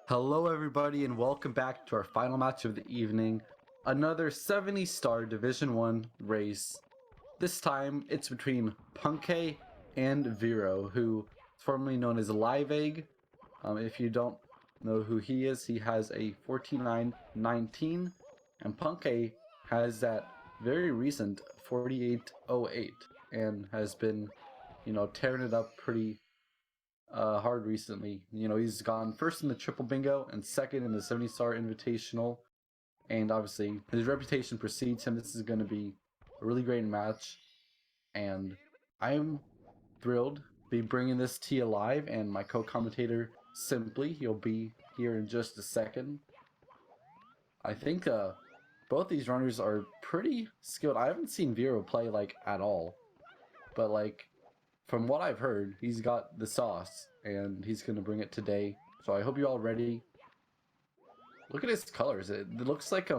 Hello, everybody, and welcome back to our final match of the evening. Another 70-star Division 1 race. This time, it's between Punkay and V1RO, who is formerly known as Live Egg. If you don't know who he is, he has a 49.19, and Punkay has that very recent 48.08, and has been, tearing it up pretty hard recently. He's gone first in the triple bingo and second in the 70-star invitational, and obviously his reputation precedes him. This is going to be a really great match, and I'm thrilled to be bringing this to you live, and my co-commentator Simply, he'll be here in just a second. I think both these runners are pretty skilled. I haven't seen V1RO play at all, but from what I've heard, he's got the sauce, and he's going to bring it today. So I hope you're all ready. Look at his colors. It looks like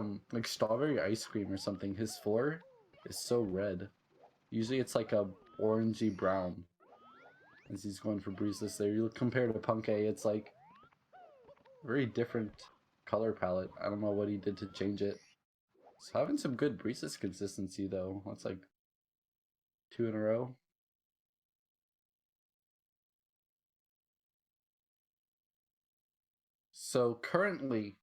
strawberry ice cream or something. His floor is so red. Usually it's like a orangey brown. As he's going for breezes there. You look compared to Punkay, it's like a very different color palette. I don't know what he did to change it. It's having some good breezes consistency though. That's like 2 in a row. So currently,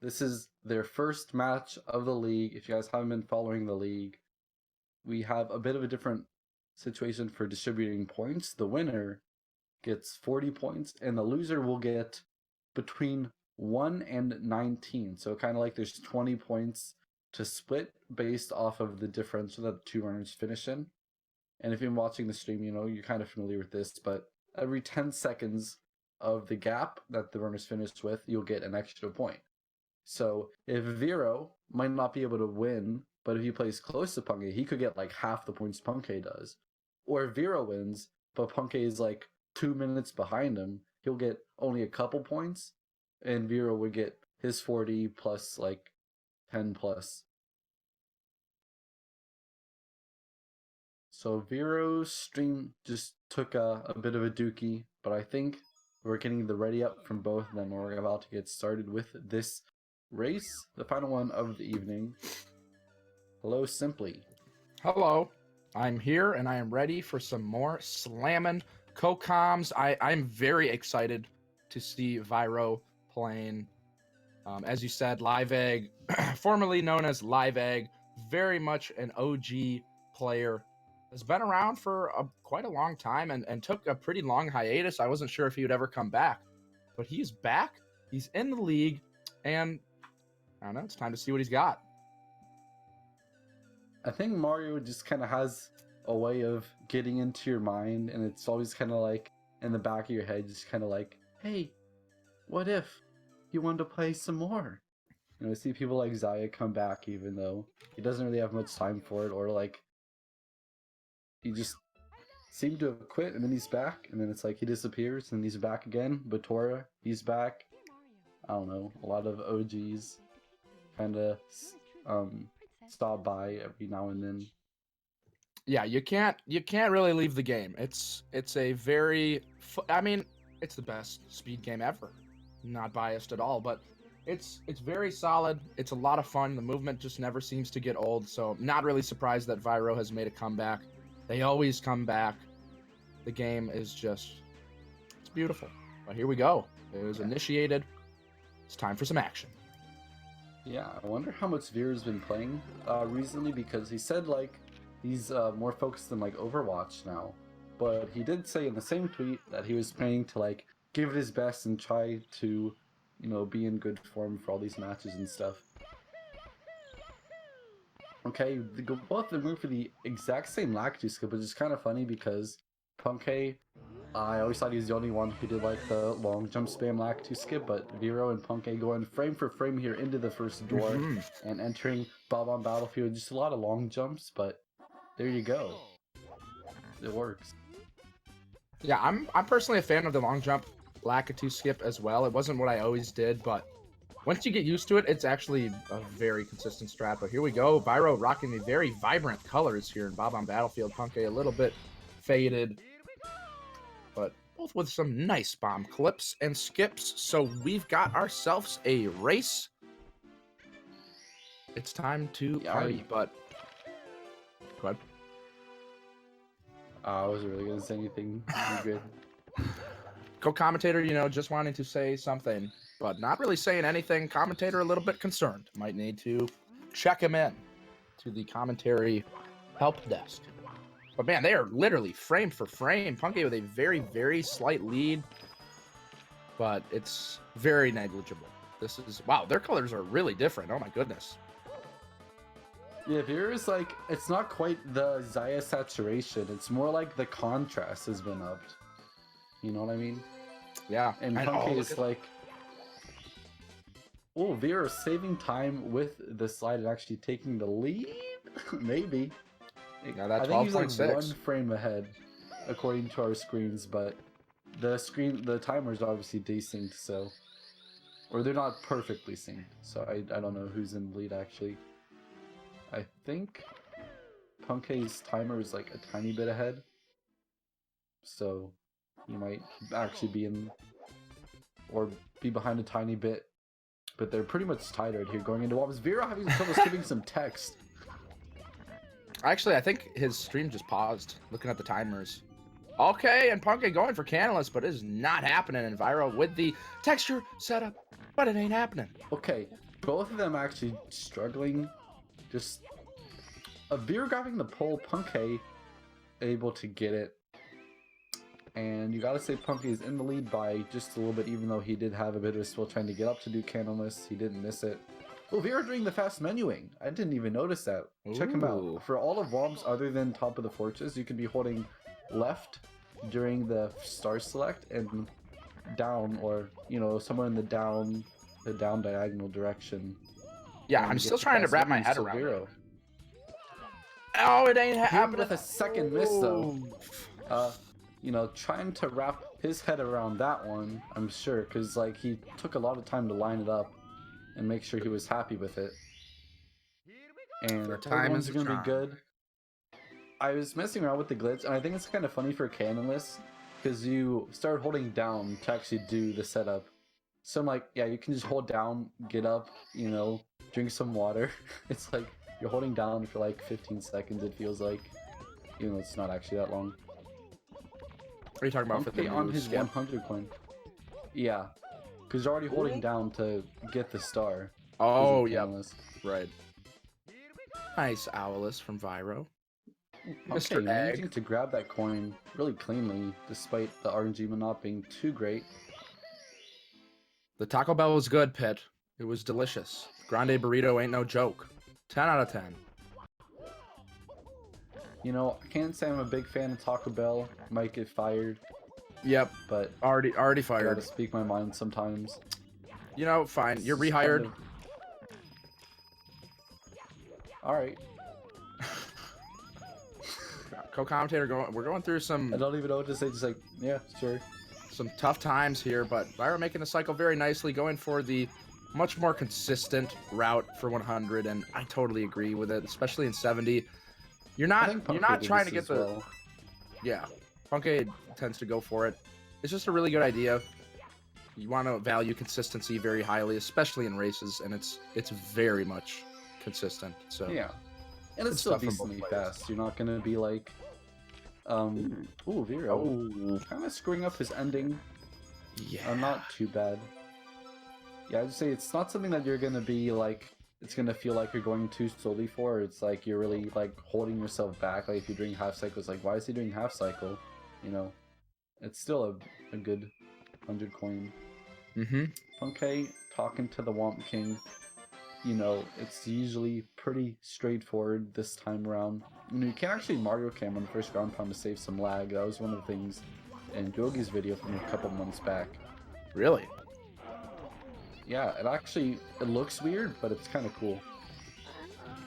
this is their first match of the league. If you guys haven't been following the league, we have a bit of a different situation for distributing points. The winner gets 40 points, and the loser will get between 1 and 19. So kind of like there's 20 points to split based off of the differential that the two runners finish in. And if you're watching the stream, you're kind of familiar with this, but every 10 seconds of the gap that the runners finished with, you'll get an extra point. So if V1RO might not be able to win, but if he plays close to Punkay, he could get like half the points Punkay does. Or if V1RO wins, but Punkay is like 2 minutes behind him, he'll get only a couple points, and V1RO would get his 40 plus like 10 plus. So V1RO's stream just took a bit of a dookie, but I think we're getting the ready up from both of them. We're about to get started with this race, the final one of the evening. Hello, Simply. Hello, I'm here and I am ready for some more slamming co-coms. I'm very excited to see V1RO playing. As you said, Live Egg, formerly known as Live Egg, very much an OG player. Has been around for quite a long time and took a pretty long hiatus. I wasn't sure if he would ever come back, but he's back. He's in the league, and I don't know, it's time to see what he's got. I think Mario just kind of has a way of getting into your mind, and it's always kind of like in the back of your head, just kind of like, hey, what if you wanted to play some more? I see people like Zaya come back even though he doesn't really have much time for it, or like he just seemed to have quit and then he's back, and then it's like he disappears and he's back again. Batora, he's back. I don't know, a lot of OGs kind of stop by every now and then. Yeah, you can't really leave the game. It's a very, I mean, it's the best speed game ever. Not biased at all, but it's very solid. It's a lot of fun. The movement just never seems to get old, so not really surprised that V1RO has made a comeback. They always come back. The game is just, it's beautiful. But here we go. It was initiated. It's time for some action. Yeah, I wonder how much V1RO's been playing recently, because he said he's more focused on Overwatch now. But he did say in the same tweet that he was planning to give it his best and try to, be in good form for all these matches and stuff. Okay, both of them move for the exact same lag skip, which is kind of funny because Punkay, I always thought he was the only one who did the long jump spam lag skip, but V1RO and Punkay going frame for frame here into the first door and entering Bob-omb Battlefield. Just a lot of long jumps, but there you go. It works. Yeah, I'm personally a fan of the long jump Lakitu skip as well. It wasn't what I always did, but once you get used to it, it's actually a very consistent strat. But here we go. V1RO rocking the very vibrant colors here in Bob-omb Battlefield. Punkay a little bit faded. But both with some nice bomb clips and skips. So we've got ourselves a race. It's time to party, but go ahead. I wasn't really gonna say anything. You good? Co-commentator, you know, just wanting to say something, but not really saying anything. Commentator a little bit concerned. Might need to check him in to the commentary help desk. But man, they are literally frame for frame. Puncay with a very, very slight lead, but it's very negligible. This is, wow, their colors are really different. Oh my goodness. Yeah, here is like, it's not quite the Zaya saturation. It's more like the contrast has been upped. You know what I mean? Yeah. And Puncay is like, oh, Vera saving time with the slide and actually taking the lead? Maybe. Yeah, that's I think he's like 12.6. 1 frame ahead, according to our screens, but the timer's obviously desynced, so, or they're not perfectly synced, so I don't know who's in the lead actually. I think Puncay's timer is like a tiny bit ahead, so he might actually be in, or be behind a tiny bit, but they're pretty much tied right here going into what was Vera having trouble skipping some text. Actually, I think his stream just paused, looking at the timers. Okay, and Puncay going for Canalus, but it is not happening in V1RO with the texture setup, but it ain't happening. Okay, both of them actually struggling. Just Vera grabbing the pole, Puncay able to get it. And you gotta say Puncay is in the lead by just a little bit, even though he did have a bit of a spill trying to get up to do Canalus. He didn't miss it. Oh, Vera doing the fast menuing. I didn't even notice that. Check him out. For all of WOMs other than Top of the Fortress, you can be holding left during the star select and down, or, you know, somewhere in the down diagonal direction. Yeah, I'm still trying to wrap my head around it. Oh, it ain't happening. With a second miss, though. You know, trying to wrap his head around that one, I'm sure, because, like, he took a lot of time to line it up and make sure he was happy with it. And the time is going to be good. I was messing around with the glitch, and I think it's kind of funny for Canalus, because you start holding down to actually do the setup. So I'm like, yeah, you can just hold down, get up, you know, drink some water. It's like, you're holding down for like 15 seconds, it feels like, even though it's not actually that long. What are you talking about? For the on his 100 coin. Yeah, because you're already holding down to get the star. Oh, yeah. Right. Nice Owlus from V1RO. Mr. Managing to grab that coin really cleanly, despite the RNG not being too great. The Taco Bell was good, Pit. It was delicious. Grande burrito ain't no joke. 10 out of 10. You know, I can't say I'm a big fan of Taco Bell. Might get fired. Yep, but already fired. I gotta speak my mind sometimes. You know, fine. You're rehired. Kind of... Alright. Co-commentator, we're going through some... I don't even know what to say, just like, yeah, sure. Some tough times here, but V1RO making the cycle very nicely, going for the much more consistent route for 100, and I totally agree with it, especially in 70. You're not trying to get the... Well. Yeah, Puncay tends to go for it. It's just a really good idea. You want to value consistency very highly, especially in races, and it's very much consistent. So yeah, and it's still decently fast. You're not gonna be like, ooh, Vero, kind of screwing up his ending. Yeah, not too bad. Yeah, I'd just say it's not something that you're gonna be like. It's gonna feel like you're going too slowly for. It's like you're really like holding yourself back. Like if you're doing half cycles, like why is he doing half cycle? You know, it's still a good 100 coin. Puncay talking to the Womp King. You know, it's usually pretty straightforward this time around. You know, you can actually Mario Cam on the first ground pound to save some lag. That was one of the things in Yogi's video from a couple months back. Really? Yeah, it looks weird, but it's kind of cool.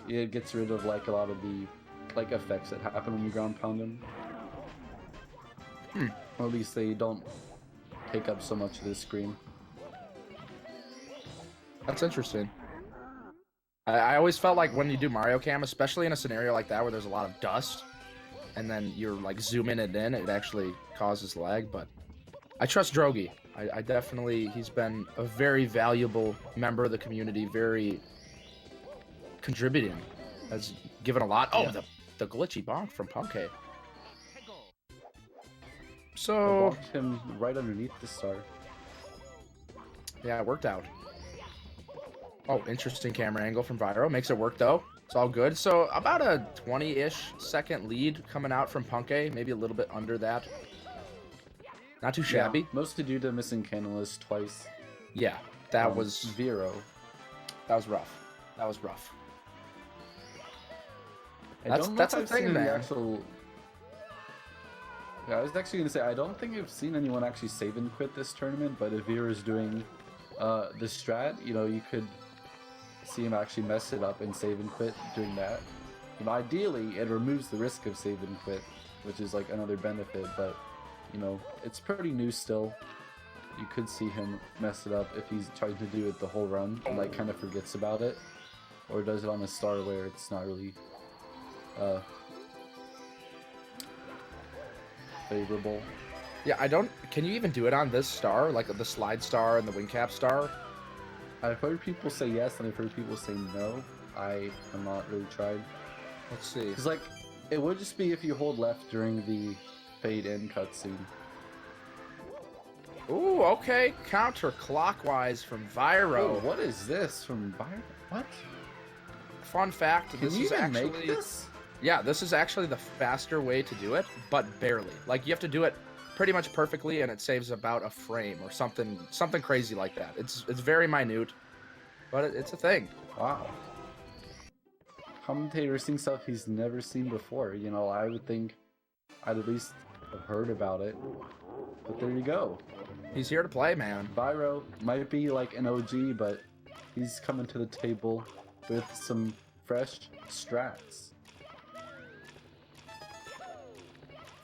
It gets rid of like a lot of the like effects that happen when you ground pound them. Or at least they don't take up so much of the screen. That's interesting. I always felt like when you do Mario Cam, especially in a scenario like that where there's a lot of dust, and then you're like zooming it in, it actually causes lag, but I trust Drogi. I definitely, he's been a very valuable member of the community, very contributing, has given a lot. Oh, Yeah. the glitchy bonk from Puncay. I So, walked him right underneath the star. yeah, it worked out. Oh, interesting camera angle from V1RO. Makes it work, though. It's all good. So, about a 20-ish second lead coming out from Puncay. Maybe a little bit under that. Not too shabby. Yeah, mostly due to missing Canalist twice. Yeah, that was V1RO. That was rough. That was rough. That's the thing, man. Yeah, I was actually gonna say I don't think I've seen anyone actually save and quit this tournament, but if V1RO is doing the strat, you know, you could see him actually mess it up and save and quit doing that. You know, ideally it removes the risk of save and quit, which is like another benefit, but you know, it's pretty new still. You could see him mess it up if he's trying to do it the whole run and like kind of forgets about it, or does it on a star where it's not really favorable. Yeah, I don't. Can you even do it on this star, like the slide star and the wing cap star? I've heard people say yes, and I've heard people say no. I have not really tried. Let's see. It's like it would just be if you hold left during the fade in cutscene. Ooh, okay. Counterclockwise from V1RO. Oh, what is this from V1RO? What? Fun fact: Can this you is even actually make this? yeah, this is actually the faster way to do it, but barely. Like you have to do it pretty much perfectly, and it saves about a frame or something crazy like that. It's very minute, but it's a thing. Wow. Commentator seeing stuff he's never seen before. You know, I would think I'd at least have heard about it. But there you go. He's here to play, man. V1RO might be like an OG, but he's coming to the table with some fresh strats.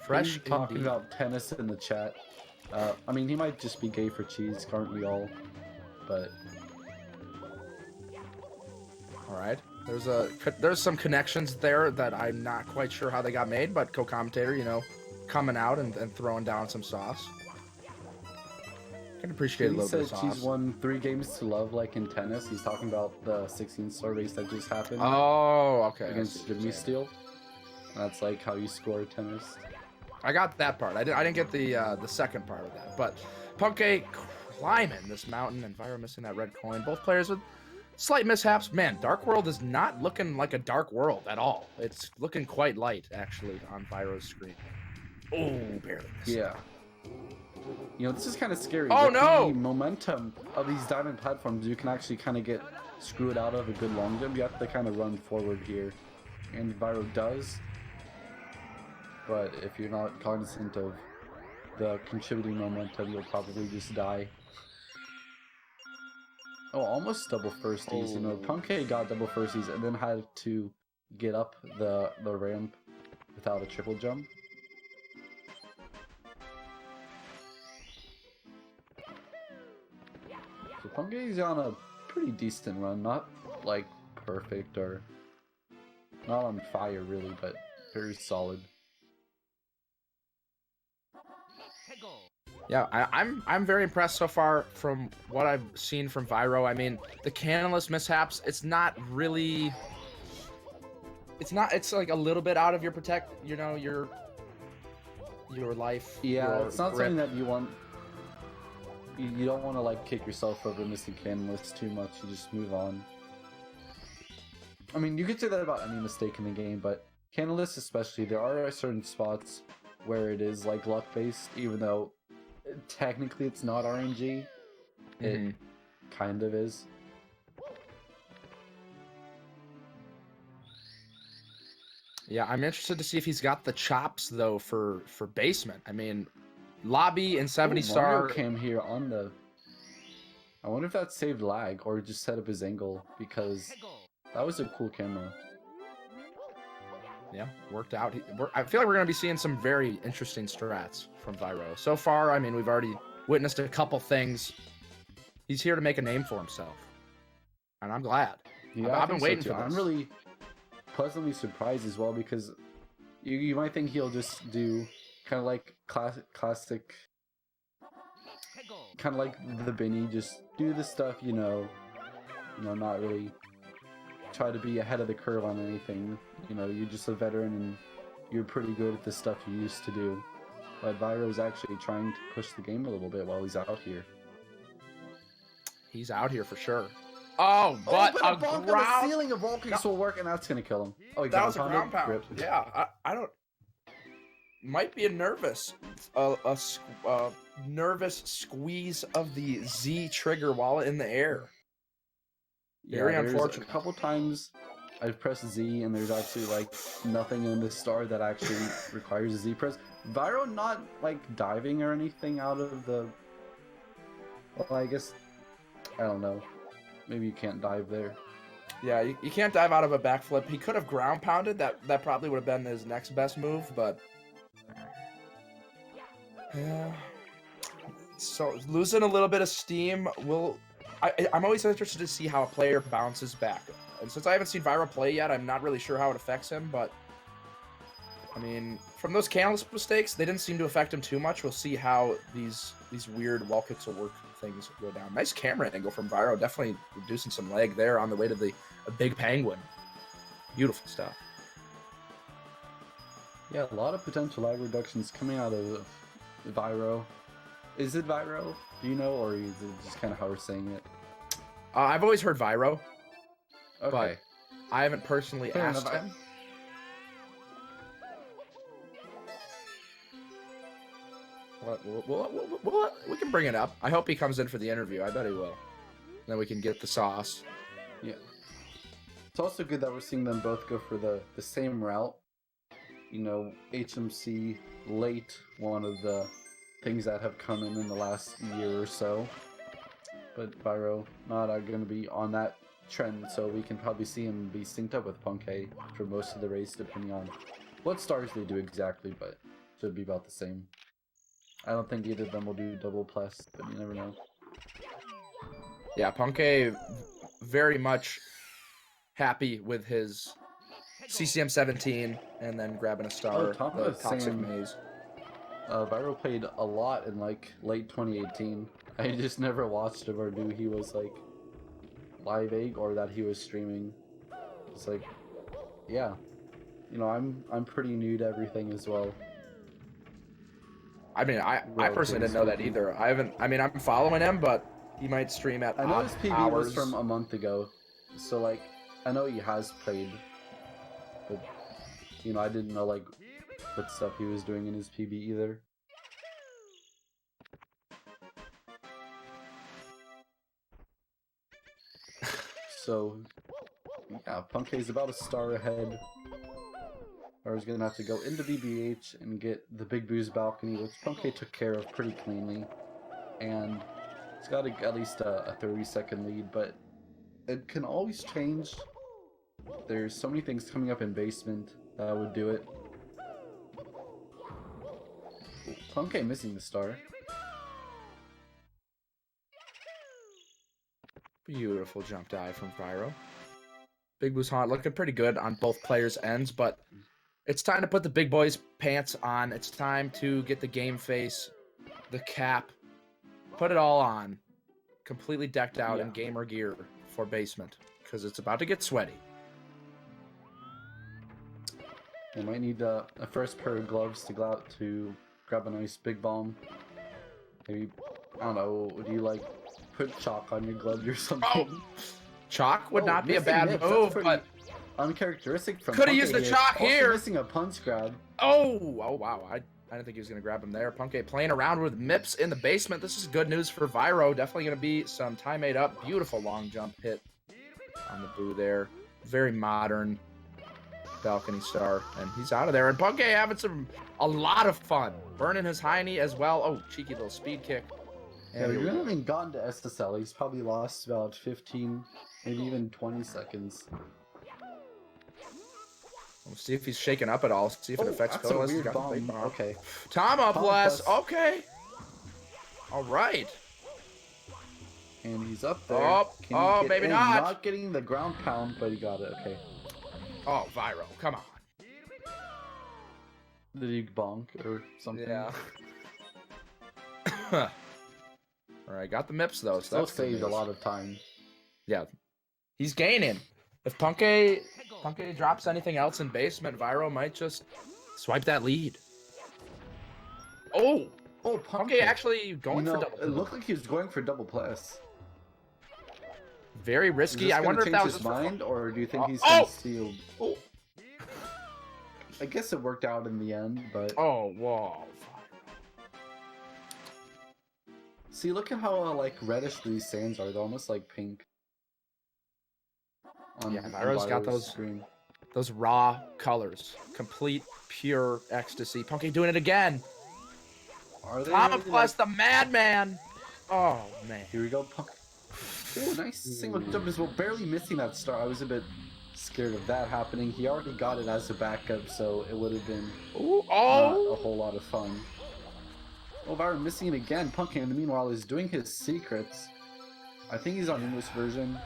Fresh He's talking indeed. about tennis in the chat. I mean, he might just be gay for cheese, aren't we all? But All right. There's some connections there that I'm not quite sure how they got made, but co-commentator, you know, coming out and throwing down some sauce. Can appreciate a he little bit said of she's sauce. won 3 games to love, like in tennis. He's talking about the 16-star race that just happened Oh, okay. against Jimmy Steele. That's like how you score tennis. I got that part. I didn't get the second part of that. But Puncay climbing this mountain and V1RO missing that red coin. Both players with slight mishaps. Man, Dark World is not looking like a dark world at all. It's looking quite light, actually, on V1RO's screen. Oh, barely missed. Yeah. You know, this is kind of scary. Oh, With no! the momentum of these diamond platforms, you can actually kind of get screwed out of a good long jump. You have to kind of run forward here. And V1RO does. But if you're not cognizant of the contributing momentum, you'll probably just die. Oh, almost double firsties. You know, Puncay got double firsties and then had to get up the ramp without a triple jump. So Puncay's on a pretty decent run, not like perfect or not on fire really, but very solid. Yeah, I'm very impressed so far from what I've seen from V1RO. I mean, the Canalist mishaps, it's not really... It's like a little bit out of your your life. Yeah, your it's not grip. something that you want. You don't want to like kick yourself over missing Canalist too much. You just move on. I mean, you could say that about any mistake in the game, but Canalist especially, there are certain spots where it is like luck based, even though technically it's not RNG. It kind of is. Yeah, I'm interested to see if he's got the chops though for basement. I mean, lobby and 70-star came here on the. I wonder if that saved lag or just set up his angle, because that was a cool camera. Yeah, worked out. I feel like we're going to be seeing some very interesting strats from V1RO. So far, I mean, we've already witnessed a couple things. He's here to make a name for himself. And I'm glad. Yeah, I've been waiting for this. I'm really pleasantly surprised as well, because you might think he'll just do kind of like classic kind of like the Benny, just do the stuff not really try to be ahead of the curve on anything. You're just a veteran and you're pretty good at the stuff you used to do. But Viro's actually trying to push the game a little bit while he's out here. He's out here for sure. Oh, but a bonk on the ceiling of Volcans will work, and that's gonna kill him. Oh, he that was a ground ground pound. Rip. Yeah, I don't. Might be a nervous squeeze of the Z trigger while in the air. Very unfortunate. A couple times I've pressed Z and there's actually like nothing in the star that actually requires a Z press. V1RO not like diving or anything out of the. Well, I guess I don't know. Maybe you can't dive there. Yeah, you can't dive out of a backflip. He could have ground pounded. That probably would have been his next best move, but yeah. So losing a little bit of steam I'm always interested to see how a player bounces back. And since I haven't seen V1RO play yet, I'm not really sure how it affects him, but I mean, from those canvas mistakes, they didn't seem to affect him too much. We'll see how these weird wall kicks will work things go down. Nice camera angle from V1RO, definitely reducing some lag there on the way to a big penguin. Beautiful stuff. Yeah, a lot of potential lag reductions coming out of V1RO. Is it V1RO? Do you know, or is it just kind of how we're saying it? I've always heard V1RO, okay. But I haven't personally asked him. We can bring it up. I hope he comes in for the interview. I bet he will. Then we can get the sauce. Yeah. It's also good that we're seeing them both go for the same route. HMC late, one of the things that have come in the last year or so. But V1RO not going to be on that trend, so we can probably see him be synced up with Punkay for most of the race, depending on what stars they do exactly, but should be about the same. I don't think either of them will do double plus, but you never know. Yeah, Punkay very much happy with his CCM17 and then grabbing a star, the Toxic Maze. V1RO played a lot in like late 2018. I just never watched him or knew he was like live egg or that he was streaming. It's like, yeah, I'm pretty new to everything as well. I mean, I personally didn't know that either. I'm following him, but he might stream at I know his PB hours. was from a month ago, so like, I know he has played, but I didn't know like what stuff he was doing in his PB either. So, yeah, Punkay's about a star ahead. Or he's gonna have to go into BBH and get the Big Boo's balcony, which Punkay took care of pretty cleanly. And he's got at least a 30-second lead, but it can always change. There's so many things coming up in basement that would do it. Punkay missing the star. Beautiful jump dive from V1RO. Big Boo's haunt looking pretty good on both players' ends, but it's time to put the big boys' pants on. It's time to get the game face, the cap, put it all on. Completely decked out in gamer gear for basement, because it's about to get sweaty. You might need a first pair of gloves to go out to grab a nice big bomb. Maybe, I don't know, do you like put chalk on your gloves or something? Oh, chalk would not be a bad move, but uncharacteristic from could have used the chalk here. Missing a punch grab. Oh wow! I didn't think he was gonna grab him there. Punkay playing around with MIPS in the basement. This is good news for V1RO. Definitely gonna be some time made up. Beautiful long jump hit on the boo there. Very modern balcony star, and he's out of there. And Punkay having a lot of fun, burning his hiney as well. Oh, cheeky little speed kick. And if you haven't gotten to SSL, he's probably lost about 15, maybe even 20 seconds. We'll see if he's shaken up at all. See if it affects that's a Coalesce. weird bomb. Okay. Tom up less. Okay. All right. And he's up there. Oh, maybe not. Not getting the ground pound, but he got it. Okay. Oh, V1RO, come on. Did he bonk or something? Yeah. All right, got the MIPS though, so Still that's good saved a news. lot of time. Yeah, he's gaining. If Puncay drops anything else in basement, V1RO might just swipe that lead. Oh, Oh, Puncay actually going for double it pillar. looked like he was going for double plus. Very Is risky. this I gonna wonder if change that was his just for mind, or do you think he's Oh! gonna steal? Oh, I guess it worked out in the end, but Oh, whoa. see, look at how like reddish these sands are. They're almost like pink. Yeah, V1RO's got V1RO's those screen. those raw colors. Complete, pure ecstasy. Puncay doing it again. Are they Tama really plus like? the madman. Oh, man. Here we go, Punk. Oh, nice single jump as well, barely missing that star. I was a bit scared of that happening. He already got it as a backup, so it would have been Ooh, not a oh. whole lot of fun. Oh, V1RO missing it again. Punk, in the meanwhile, is doing his secrets. I think he's on English version.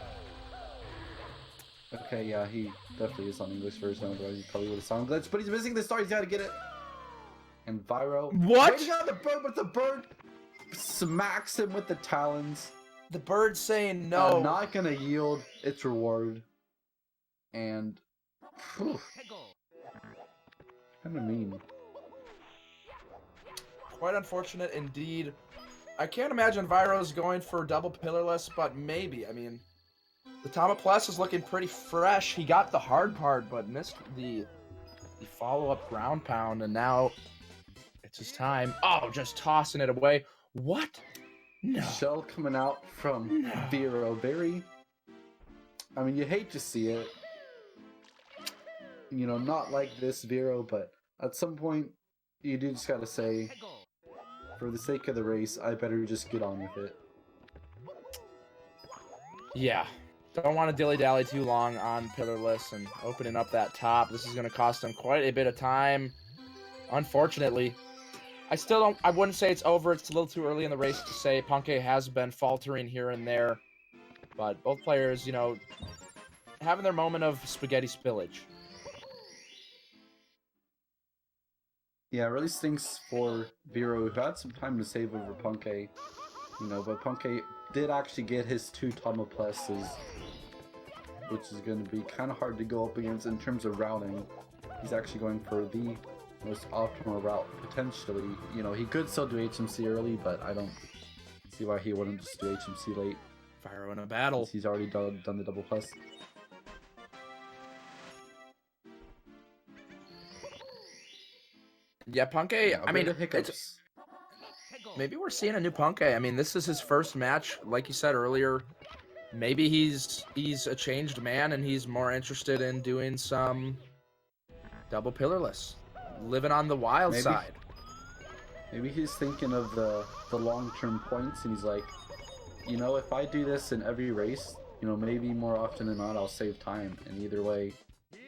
Okay, yeah, he definitely is on English version, otherwise he probably would have saw him glitch, but he's missing the star, he's gotta get it. And V1RO What? waiting on the bird, but the bird smacks him with the talons. The bird's saying no. I'm not gonna yield its reward. And kind of mean. Quite unfortunate indeed. I can't imagine V1RO's going for double pillarless, but maybe. I mean, the Tama Plus is looking pretty fresh. He got the hard part, but missed the follow-up ground pound, and now it's his time. Oh, just tossing it away. What? No. Shell coming out from V1RO. Very. I mean, you hate to see it. You know, not like this V1RO, but at some point, you do just gotta say, for the sake of the race, I better just get on with it. Yeah. Don't want to dilly-dally too long on pillarless and opening up that top. This is going to cost him quite a bit of time. Unfortunately, I wouldn't say it's over. It's a little too early in the race to say. Puncay has been faltering here and there. But both players, you know, having their moment of spaghetti spillage. Yeah, it really stinks for V1RO, who had some time to save over Puncay. You know, but Puncay did actually get his 2 Tama Pluses, which is going to be kind of hard to go up against in terms of routing. He's actually going for the most optimal route, potentially. You know, he could still do HMC early, but I don't see why he wouldn't just do HMC late. V1RO in a battle. He's already done the double plus. Yeah, Puncay, Yeah, I mean, hiccups. Maybe we're seeing a new Puncay. I mean, this is his first match, like you said earlier. Maybe he's a changed man and he's more interested in doing some double pillarless, living on the wild side. Maybe he's thinking of the long-term points, and he's like, you know, if I do this in every race, you know, maybe more often than not, I'll save time, and either way,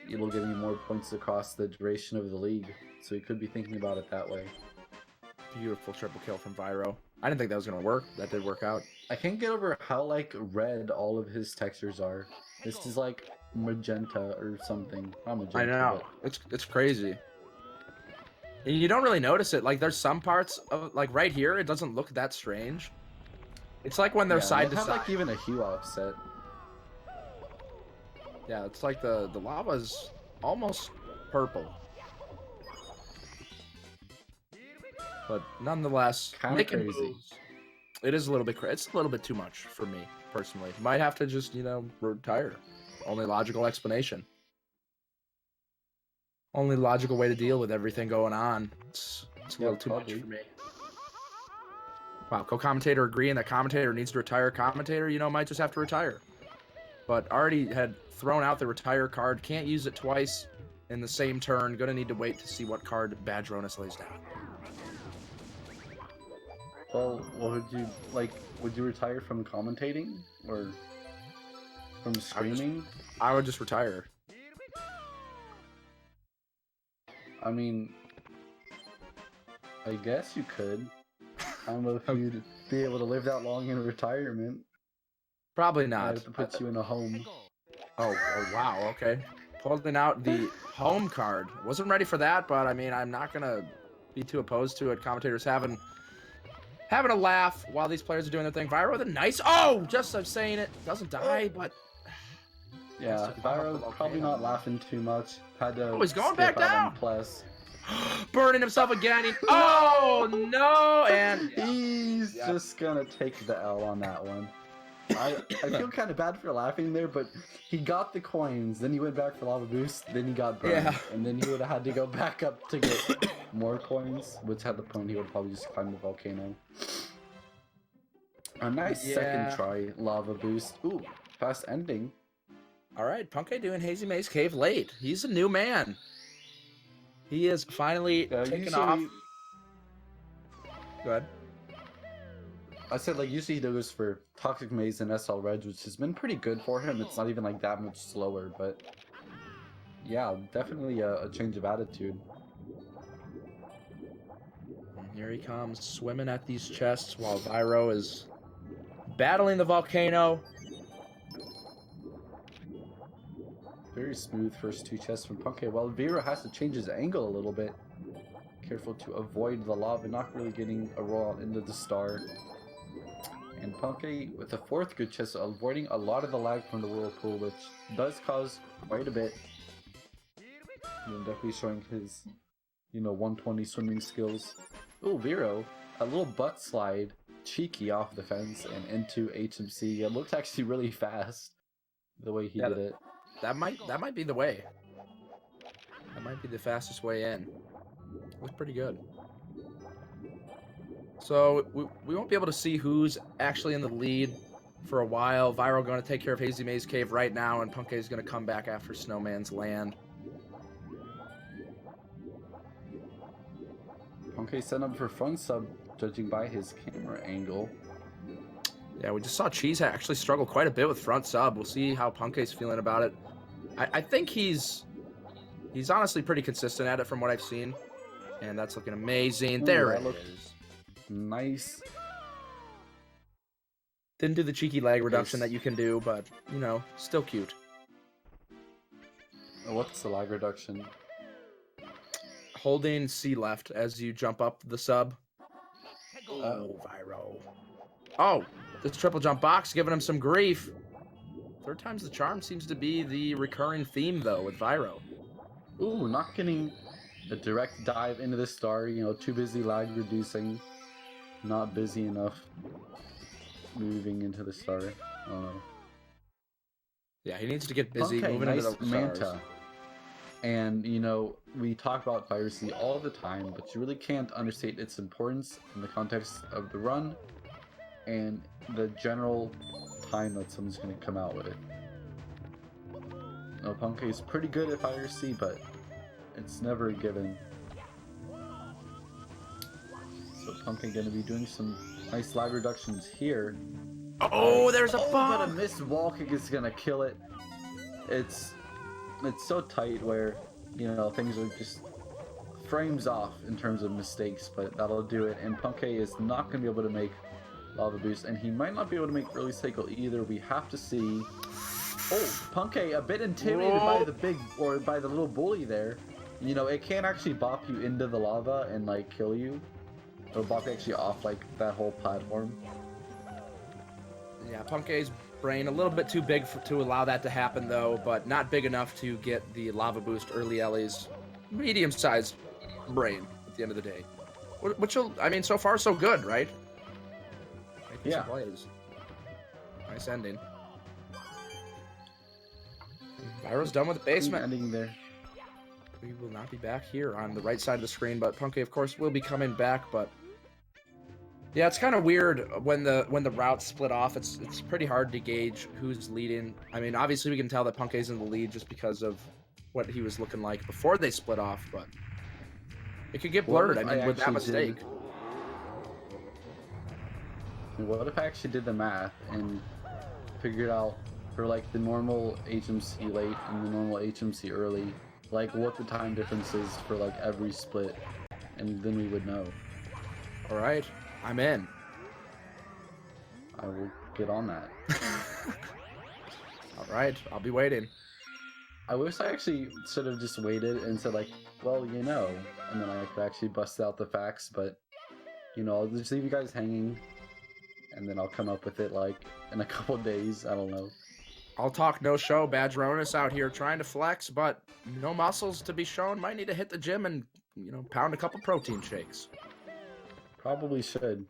it'll give me more points across the duration of the league. So he could be thinking about it that way. Beautiful triple kill from V1RO. I didn't think that was gonna work. That did work out. I can't get over how like red all of his textures are. This is like magenta or something. Not magenta. I know. But... It's crazy. And you don't really notice it. Like there's some parts of like right here, it doesn't look that strange. It's like when they're side to have side. like even a hue offset. Yeah, it's like the lava's almost purple. But nonetheless, Kind of making crazy. moves. It is a little bit crazy. It's a little bit too much for me, personally. Might have to just, you know, retire. Only logical explanation. Only logical way to deal with everything going on. It's a little too much for me. Wow, co-commentator agreeing that commentator needs to retire. Commentator, you know, might just have to retire. But already had thrown out the retire card. Can't use it twice in the same turn. Gonna need to wait to see what card Badronis lays down. Well, what would you like? Would you retire from commentating or from screaming? I would just retire. I mean, I guess you could. I don't know if you'd be able to live that long in retirement. Probably I'd not. have to put you in a home. Oh wow, okay. Pulling out the home card. Wasn't ready for that, but I mean, I'm not gonna be too opposed to it. Commentators having having a laugh while these players are doing their thing. V1RO with a nice. Oh, just I'm saying it. Doesn't die, but. Yeah, V1RO probably not laughing too much. Had to Oh, he's going skip back out down. on plus. Burning himself again. Oh no! And yeah. He's just gonna take the L on that one. I feel kind of bad for laughing there, but he got the coins, then he went back for lava boost, then he got burned, and then he would have had to go back up to get more coins, which had the point he would probably just climb the volcano. A nice second try lava boost. Ooh, fast ending. All right, Punkay doing Hazy Maze Cave late. He's a new man. He is finally taking off. Go ahead. I said, like, usually he goes for Toxic Maze and SL Reg, which has been pretty good for him. It's not even, like, that much slower, but... yeah, definitely a change of attitude. And here he comes, swimming at these chests while V1RO is battling the volcano. Very smooth first two chests from Punkay, while V1RO has to change his angle a little bit. Careful to avoid the lava, not really getting a roll out into the star. And Punkay with the fourth good chest, avoiding a lot of the lag from the whirlpool, which does cause quite a bit. Definitely showing his, 120 swimming skills. Oh, V1RO, a little butt slide, cheeky off the fence and into HMC. It looked actually really fast, the way he did it. That might be the way. That might be the fastest way in. Looks pretty good. So we won't be able to see who's actually in the lead for a while. V1RO going to take care of Hazy Maze Cave right now, and Punkay is going to come back after Snowman's Land. Punkay set up for front sub, judging by his camera angle. Yeah, we just saw Cheese actually struggle quite a bit with front sub. We'll see how Punkay's feeling about it. I think he's honestly pretty consistent at it from what I've seen. And that's looking amazing. Ooh, there it is. Nice. Didn't do the cheeky lag reduction that you can do, but, still cute. What's the lag reduction? Holding C left as you jump up the sub. Oh, V1RO. Oh, this triple jump box giving him some grief. Third time's the charm seems to be the recurring theme, though, with V1RO. Ooh, not getting a direct dive into the star, too busy lag reducing. Not busy enough moving into the star. I don't know. Yeah, he needs to get busy Okay, moving nice into the Manta. stars. And, we talk about piracy all the time, but you really can't understate its importance in the context of the run and the general time that someone's going to come out with it. Punkay is pretty good at piracy, but it's never a given. So Punkay going to be doing some nice lag reductions here. Oh, there's a bomb! But a missed wall kick is going to kill it. It's so tight where, things are just frames off in terms of mistakes, but that'll do it. And Punkay is not going to be able to make lava boost, and he might not be able to make early cycle either. We have to see. Oh, Punkay a bit intimidated by by the little bully there. It can't actually bop you into the lava and kill you. It'll bop you actually off that whole platform. Yeah, Punkay's brain a little bit too big to allow that to happen, though, but not big enough to get the lava boost early Ellie's medium-sized brain at the end of the day. Which so far so good, right? Yeah. Plays. Nice ending. V1RO's done with the basement. Ending there. We will not be back here on the right side of the screen, but Punkay, of course, will be coming back. But yeah, it's kind of weird when the routes split off. It's pretty hard to gauge who's leading. Obviously we can tell that Punkay's in the lead just because of what he was looking like before they split off, but it could get blurred. With that mistake. What if I actually did the math and figured out for the normal HMC late and the normal HMC early, what the time difference is for every split, and then we would know. All right, I'm in. I will get on that. All right, I'll be waiting. I wish I actually should have just waited and said well, and then I could actually bust out the facts, but you know, I'll just leave you guys hanging, and then I'll come up with it like in a couple days. I don't know. I'll talk no show. Badgeronis out here trying to flex, but no muscles to be shown. Might need to hit the gym and, you know, pound a couple protein shakes. Probably should.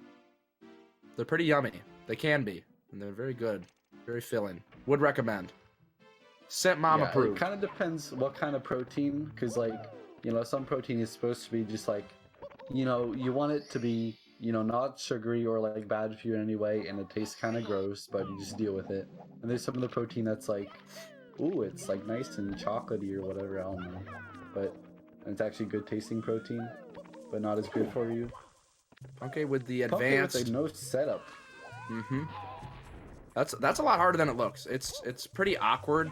They're pretty yummy. They can be, and they're very good, very filling. Would recommend. Scent Mom Yeah, approved. it kind of depends what kind of protein, because like, you know, some protein is supposed to be just like, you know, you want it to be, you know, not sugary or like bad for you in any way, and it tastes kind of gross, but you just deal with it. And there's some of the protein that's like, ooh, it's like nice and chocolatey or whatever, I don't know. But it's actually good tasting protein, but not as good for you. Okay, with the Pumpkin advanced. with a no setup. That's a lot harder than it looks. It's pretty awkward.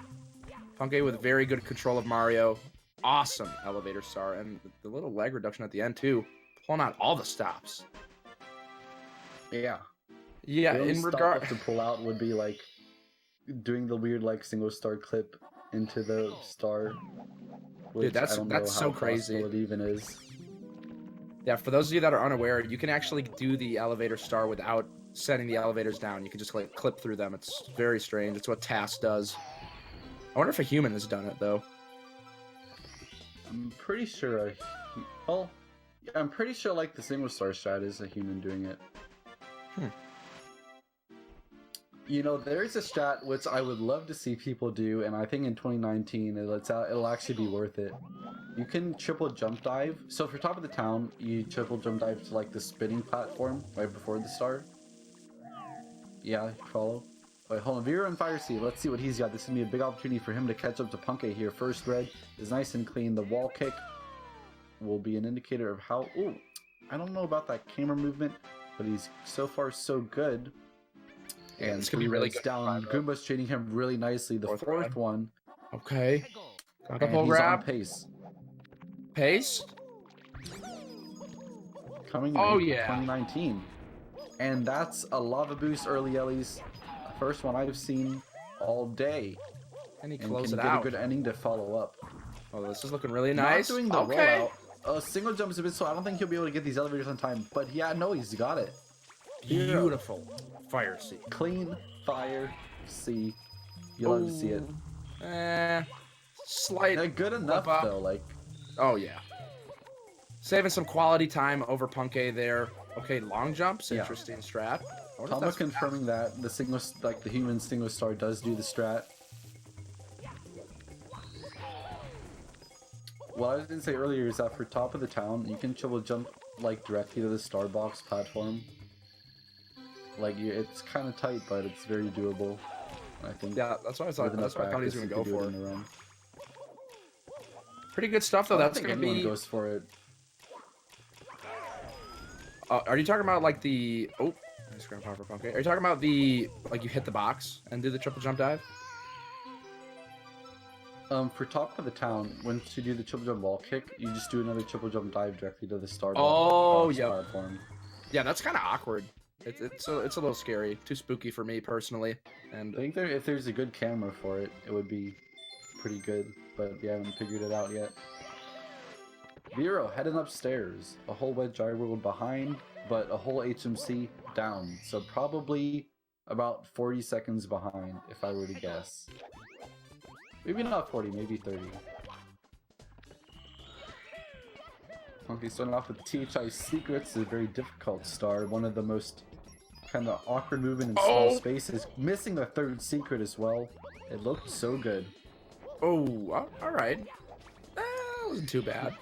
Punkay with very good control of Mario. Awesome elevator star, and the little leg reduction at the end too, pulling out all the stops. Yeah. Yeah, The only in stop regard. left to pull out would be like doing the weird like single star clip into the star. Which that's I don't know so how crazy. possible it even is. Yeah, for those of you that are unaware, you can actually do the elevator star without setting the elevators down. You can just like clip through them. It's very strange. It's what TAS does. I wonder if a human has done it though. I'm pretty sure well, yeah, I'm pretty sure like the single star strat is a human doing it. You know, there's a strat which I would love to see people do, and I think in 2019 it'll actually be worth it. You can triple jump dive. So for top of the town, you triple jump dive to like the spinning platform right before the star. Yeah, follow. Wait, hold on. V1RO and Fire Sea. Let's see what he's got. This is gonna be a big opportunity for him to catch up to Punkay here. First red is nice and clean. The wall kick will be an indicator of how. Ooh, I don't know about that camera movement, but he's so far so good. And it's gonna be really good. down. Goomba's treating him really nicely. The fourth one. Okay. Got a And pull he's grab. on pace. Pace. Coming Oh, in yeah. 2019. And that's a lava boost early Ellie's. First one I've seen all day. And he And close can it get out. a good ending to follow up. Oh, this is looking really nice. Not doing the okay. rollout. A single jump is a bit slow. I don't think he'll be able to get these elevators on time. But yeah, no, he's got it. Beautiful. Fire Sea. Clean Fire Sea. You love to see it. Slight. Yeah, good enough up. though. Like. Oh yeah. Saving some quality time over Punkay there. Okay, long jumps. Yeah. Interesting strat. Tama confirming that the single, like the human single star, does do the strat. What I was gonna say earlier is that for top of the town, you can triple jump like directly to the Starbox platform. Like it's kind of tight, but it's very doable. I think. Yeah, that's what I thought. That's what I thought he was gonna go for. Pretty good stuff though. That's gonna be. Goes for it. Are you talking about like the? Oh, nice ground power for Punkay. Are you talking about the like you hit the box and do the triple jump dive? For top of the town, once you do the triple jump wall kick, you just do another triple jump dive directly to the Starbox platform. Yeah, that's kind of awkward. It's a little scary. Too spooky for me personally. And I think if there's a good camera for it, it would be pretty good. But we haven't figured it out yet. V1RO heading upstairs. A whole wedge gyro behind, but a whole HMC down. So probably about 40 seconds behind, if I were to guess. Maybe not 40, maybe 30. Okay, starting off with THI Secrets, a very difficult star. One of the most kind of awkward movement in small spaces. Missing the third secret as well. It looked so good. Oh, alright. That wasn't too bad.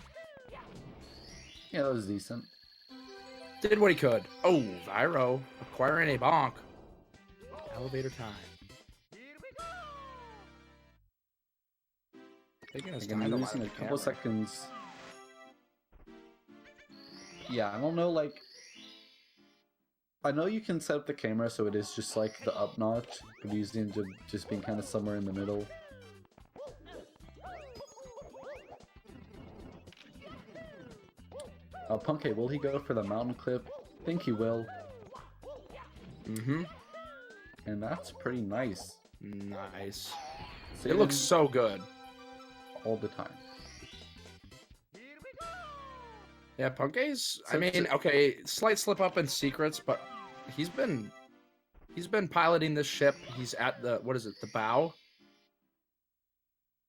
Yeah, that was decent. Did what he could. Oh, V1RO acquiring a bonk. Elevator time. Taking his time losing a couple seconds. Yeah, I don't know, like... I know you can set up the camera so it is just like the up notch, but using it to just being kind of somewhere in the middle. Punkay, will he go for the mountain clip? I think he will. Mm-hmm. And that's pretty nice. Nice. Saving it looks so good. all the time. Yeah, Punkay's. I Such mean, a- okay, slight slip up in secrets, but he's been piloting this ship. He's at the what is it? The bow?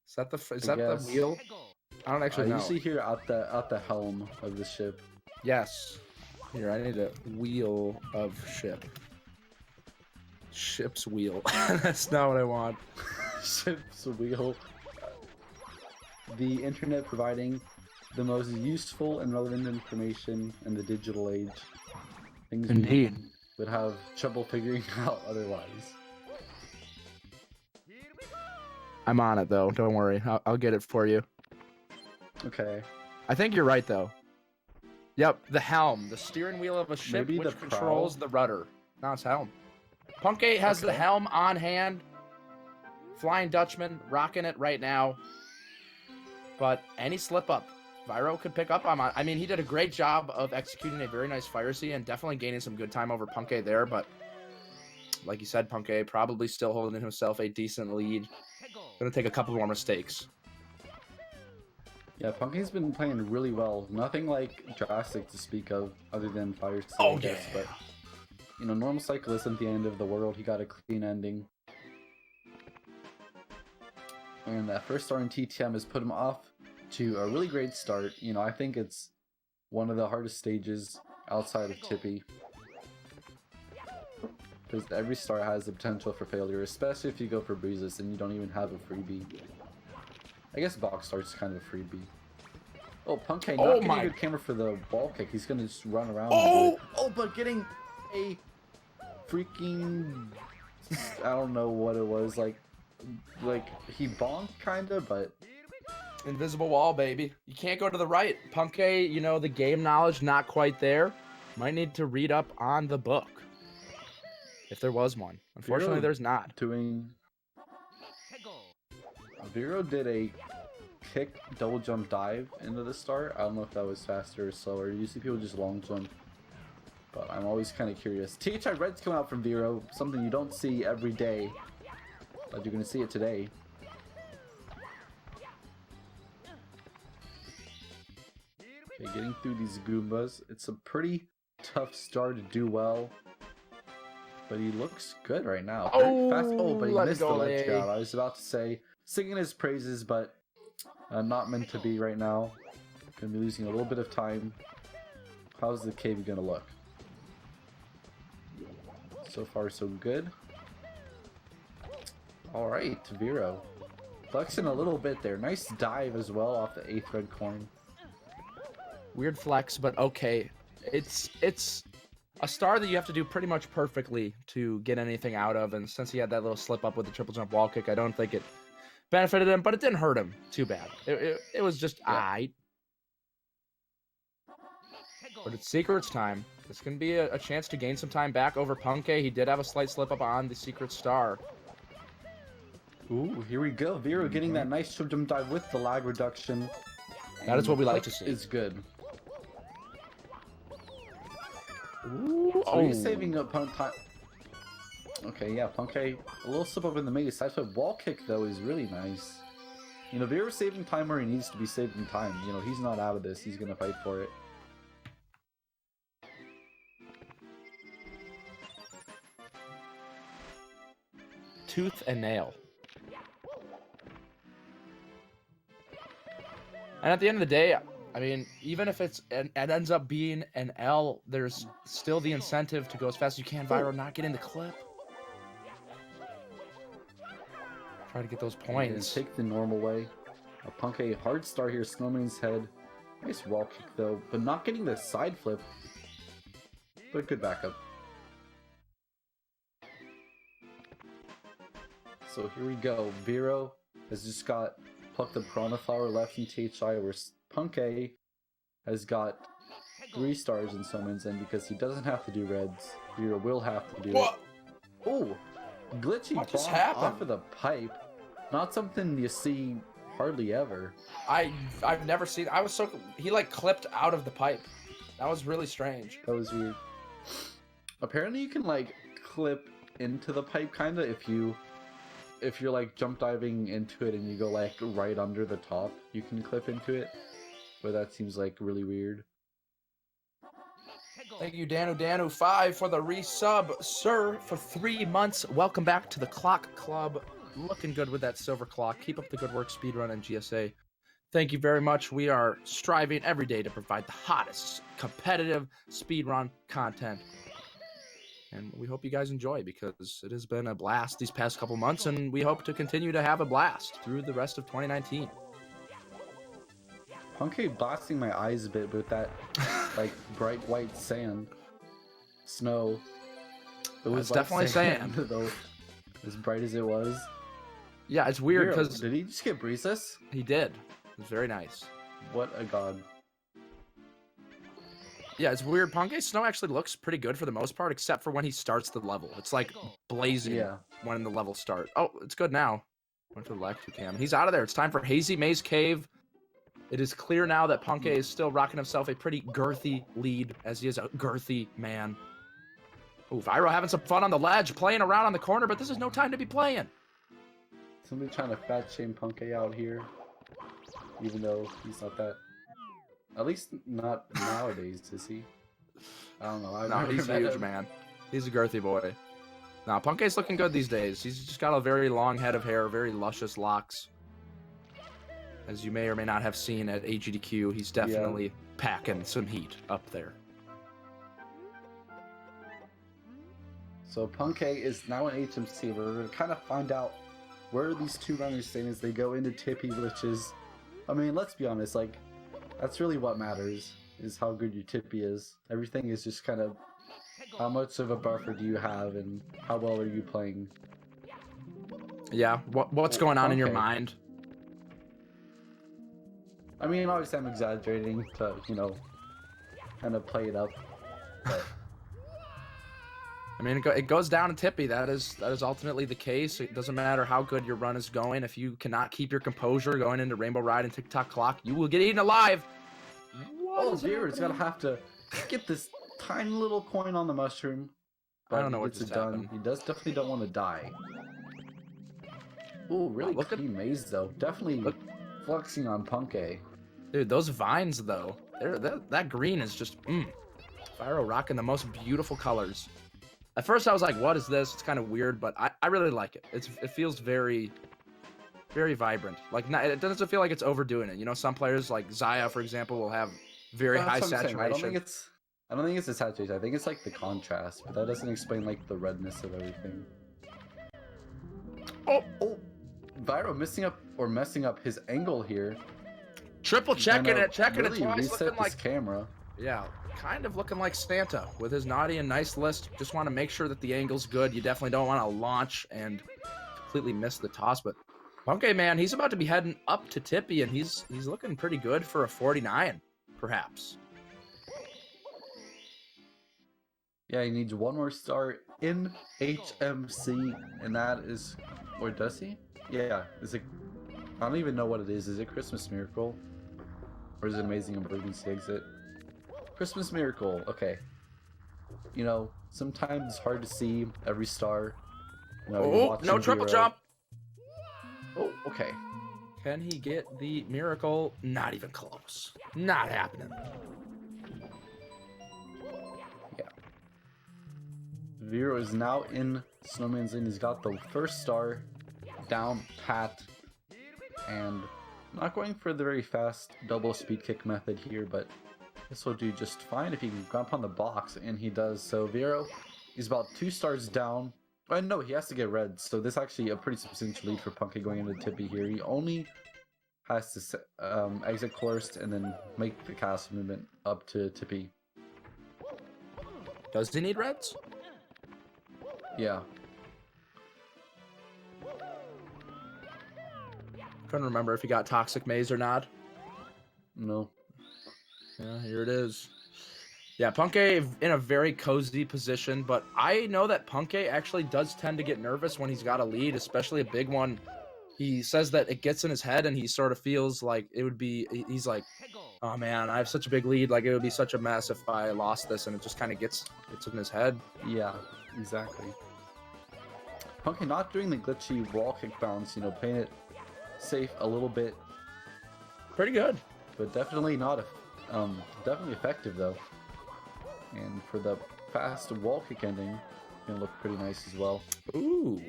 Is I that the guess. wheel? I don't I actually know. usually hear at the helm of the ship. Yes. Here, I need a wheel of ship. Ship's wheel. That's not what I want. Ship's wheel. The internet providing the most useful and relevant information in the digital age. Things Indeed. we would have trouble figuring out otherwise. I'm on it though. Don't worry. I'll get it for you. Okay. I think you're right though. Yep, the helm, the steering wheel of a ship Maybe which the controls prow? the rudder. No, it's helm. Punkay has the Okay. helm on hand. Flying Dutchman, rocking it right now. But any slip up, V1RO could pick up on. I mean, he did a great job of executing a very nice fire sea and definitely gaining some good time over Punkay there. But like you said, Punkay probably still holding himself a decent lead. Gonna take a couple more mistakes. Yeah, Punkay's been playing really well. Nothing like drastic to speak of, other than fire seal, Oh, I guess. yeah. But you know, normal cycle isn't the end of the world. He got a clean ending, and that first star in TTM has put him off to a really great start. You know, I think it's one of the hardest stages outside of Tippy, because every star has the potential for failure, especially if you go for breezes and you don't even have a freebie. I guess box start's kind of a freebie. Oh, Punkay not getting a good camera for the wall kick. He's gonna just run around. And do it. Oh, but getting a freaking, I don't know what it was, like he bonked kinda, but Invisible wall, baby. You can't go to the right. Punkay, you know, the game knowledge not quite there. Might need to read up on the book. If there was one. Unfortunately, V1RO there's not. V1RO did a kick double jump dive into the start. I don't know if that was faster or slower. Usually people just long jump, but I'm always kind of curious. THI Red's coming out from V1RO, something you don't see every day, but you're gonna see it today. Okay, getting through these Goombas. It's a pretty tough star to do well, but he looks good right now. Very fast. Oh, but he missed the ledge grab. I was about to say, singing his praises, but not meant to be right now. Gonna be losing a little bit of time. How's the cave gonna look? So far, so good. Alright, V1RO. Flexing a little bit there. Nice dive as well off the 8th red coin. Weird flex, but okay. It's a star that you have to do pretty much perfectly to get anything out of, and since he had that little slip up with the triple jump wall kick, I don't think it benefited him, but it didn't hurt him too bad. It was just aight. But it's secrets time. This can be a chance to gain some time back over Punkay. He did have a slight slip up on the secret star. Ooh, here we go. V1RO getting that nice triple jump dive with the lag reduction. That is what we like to see. Is good. Ooh, so he's saving up time. Okay, yeah, Punkay, a little slip up in the maze. Side flip wall kick though is really nice. You know, V1RO saving time where he needs to be saving time. You know, he's not out of this. He's gonna fight for it. Tooth and nail. And at the end of the day, I mean, even if it ends up being an L, there's still the incentive to go as fast as you can. V1RO not getting the clip. Try to get those points. Take the normal way. A Punkay hard start here, Snowman's head. Nice wall kick though, but not getting the side flip. But good backup. So here we go. V1RO has just got plucked the Piranha Flower left in THI, where Punkay has got 3 stars in Snowman's end because he doesn't have to do reds. V1RO will have to do it. Oh! Glitchy bomb off of the pipe. Not something you see hardly ever. I've never seen. He like clipped out of the pipe. That was really strange. That was weird. Apparently you can like clip into the pipe kinda if you're like jump diving into it and you go like right under the top, you can clip into it. But that seems like really weird. Thank you, Danu5 for the resub, sir, for 3 months. Welcome back to the Clock Club. Looking good with that silver clock. Keep up the good work, Speedrun and GSA. Thank you very much. We are striving every day to provide the hottest competitive speedrun content. And we hope you guys enjoy because it has been a blast these past couple months, and we hope to continue to have a blast through the rest of 2019. Puncay blasting my eyes a bit with that, like, bright white sand. Snow. It was definitely sand. Though, as bright as it was. Yeah, it's weird because... Did he just get breezes? He did. It was very nice. What a god. Yeah, it's weird. Puncay's snow actually looks pretty good for the most part, except for when he starts the level. It's like blazing when the level starts. Oh, it's good now. Went for the Lactu cam. He's out of there. It's time for Hazy Maze Cave. It is clear now that Puncay is still rocking himself a pretty girthy lead, as he is a girthy man. Ooh, V1RO having some fun on the ledge, playing around on the corner, but this is no time to be playing. Somebody trying to fat shame Puncay out here, even though he's not that. At least not nowadays, is he? I don't know. No, he's huge, man. He's a girthy boy. Now, Puncay's looking good these days. He's just got a very long head of hair, very luscious locks. As you may or may not have seen at AGDQ, he's definitely packing some heat up there. So Puncay is now in HMC. We're going to kind of find out where these two runners stand as they go into Tippy, which is, I mean, let's be honest, like, that's really what matters, is how good your Tippy is. Everything is just kind of, how much of a buffer do you have, and how well are you playing? Yeah, what's going on in your mind? I mean, obviously I'm exaggerating to, you know, kind of play it up, but... I mean, it goes down to Tippy. That is ultimately the case. It doesn't matter how good your run is going. If you cannot keep your composure going into Rainbow Ride and TikTok Clock, you will get eaten alive. Oh dear, it's gonna have to get this tiny little coin on the mushroom. I don't know what just happened. He definitely don't want to die. Ooh, really clean maze though. Definitely flexing on Puncay. Dude, those vines though, that green is just V1RO rocking the most beautiful colors. At first I was like, what is this? It's kind of weird, but I really like it. It feels very, very vibrant. Like, it doesn't feel like it's overdoing it. You know, some players like Zaya, for example, will have very high saturation. I don't think it's the saturation. I think it's like the contrast, but that doesn't explain like the redness of everything. Oh, V1RO messing up his angle here. Triple checking it really twice, looking like camera. Yeah, kind of looking like Santa with his naughty and nice list. Just want to make sure that the angle's good. You definitely don't want to launch and completely miss the toss. But Puncay, man, he's about to be heading up to Tippy, and he's looking pretty good for a 49, perhaps. Yeah, he needs one more star in HMC, and that is, or does he? Yeah, is it? I don't even know what it is. Is it Christmas Miracle, or is it Amazing Emergency Exit? Christmas Miracle. Okay. You know, sometimes it's hard to see every star. You know, no triple jump. Oh, okay. Can he get the miracle? Not even close. Not happening. Yeah. V1RO is now in Snowman's Inn. He's got the first star down pat, and not going for the very fast double speed kick method here, but this will do just fine if he can jump on the box, and he does. So V1RO is about 2 stars down. Oh, no, he has to get red, so this is actually a pretty substantial lead for Puncay going into Tippy here. He only has to exit course and then make the castle movement up to Tippy. Does he need reds? Yeah. Couldn't remember if he got Toxic Maze or not. No. Yeah, here it is. Yeah, Puncay in a very cozy position, but I know that Puncay actually does tend to get nervous when he's got a lead, especially a big one. He says that it gets in his head, and he sort of feels like it would be, he's like, oh man, I have such a big lead, like it would be such a mess if I lost this, and it just kind of gets in his head. Yeah, exactly. Puncay not doing the glitchy wall kick bounce, you know, playing it safe a little bit. Pretty good. But definitely not, definitely effective though. And for the fast wall kick ending, gonna look pretty nice as well. Ooh.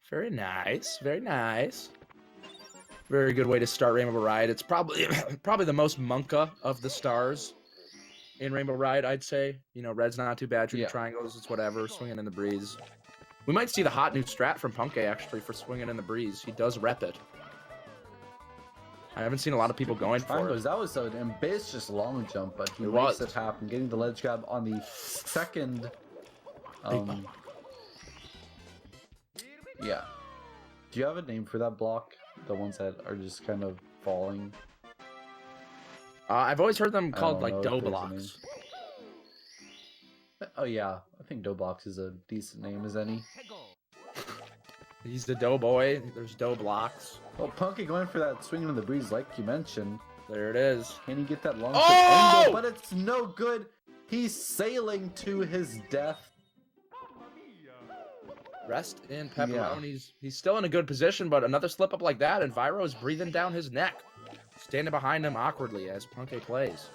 Very nice. Very nice. Very good way to start Rainbow Ride. It's probably probably the most Monka of the stars in Rainbow Ride, I'd say. You know, red's not too bad. Shooting Yeah. triangles, it's whatever. Swinging in the breeze. We might see the hot new strat from Punkay, actually, for swinging in the breeze. He does rep it. I haven't seen a lot of people going for Triangles. it. That was an ambitious long jump, but he It makes was. it happen, getting the ledge grab on the second. Yeah. Do you have a name for that block? The ones that are just kind of falling. I've always heard them I called don't like know if dough there's a blocks. Oh yeah, I think dough blocks is a decent name as any. He's the dough boy. There's dough blocks. Well, Punky going for that swing in the breeze, like you mentioned. There it is. Can he get that long Oh! angle? But it's no good. He's sailing to his death. Rest in pepperoni. He's still in a good position, but another slip up like that, and V1RO is breathing down his neck, standing behind him awkwardly as Punkay plays.